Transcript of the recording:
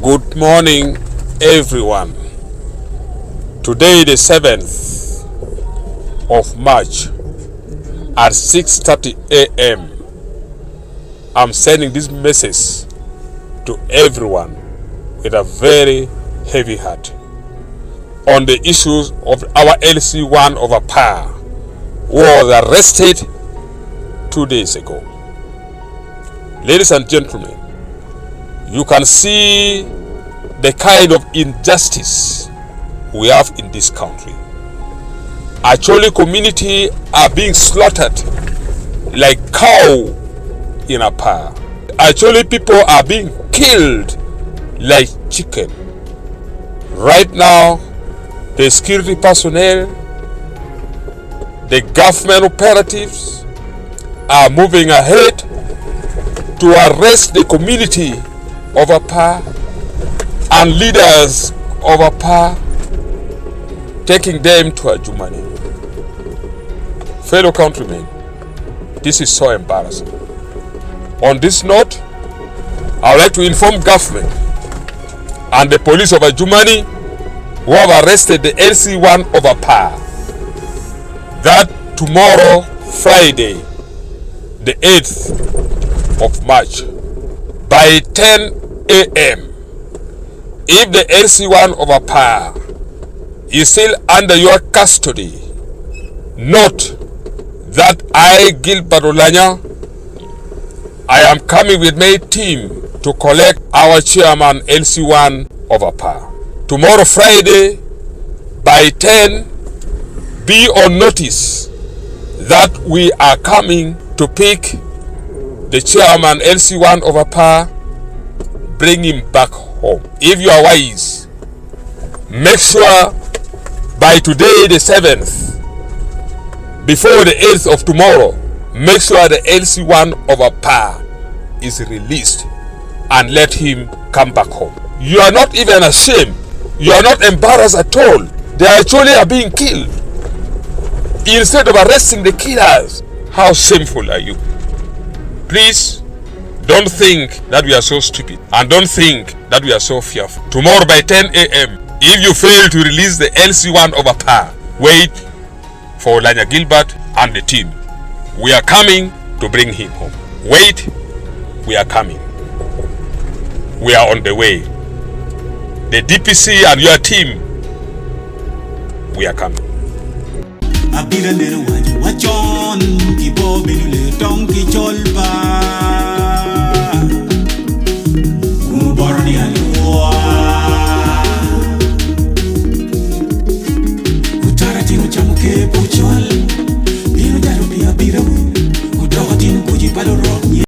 Good morning, everyone. Today, the 7th of March at 6:30 a.m., I'm sending this message to everyone with a very heavy heart on the issues of our LC1 of Apaa, who was arrested 2 days ago. Ladies and gentlemen, you can see the kind of injustice we have in this country. Acholi community are being slaughtered like cow in Apaa. Acholi people are being killed like chicken. Right now, the security personnel, the government operatives are moving ahead to arrest the community of Apaa and leaders of Apaa, taking them to Ajumani. Fellow countrymen, this is so embarrassing. On this note, I would like to inform government and the police of Ajumani who have arrested the LC1 of Apaa that tomorrow, Friday, the 8th of March, by 10 a.m., if the LC1 of Apaa is still under your custody, note that I, Gilbert Olanya, I am coming with my team to collect our chairman LC1 of Apaa. Tomorrow, Friday, by 10, be on notice that we are coming to pick the chairman LC1 of Apaa, bring him back home. If you are wise, make sure by today the 7th, before the 8th of tomorrow, make sure the LC1 of Apaa is released and let him come back home. You are not even ashamed. You are not embarrassed at all. They actually are being killed. Instead of arresting the killers, how shameful are you? Please, don't think that we are so stupid, and don't think that we are so fearful. Tomorrow by 10 a.m., if you fail to release the LC1 of Apaa, wait for Olanya Gilbert and the team. We are coming to bring him home. Wait, we are coming. We are on the way. The DPC and your team, we are coming. Abira nere waju wachon kibo binule tongi cholba.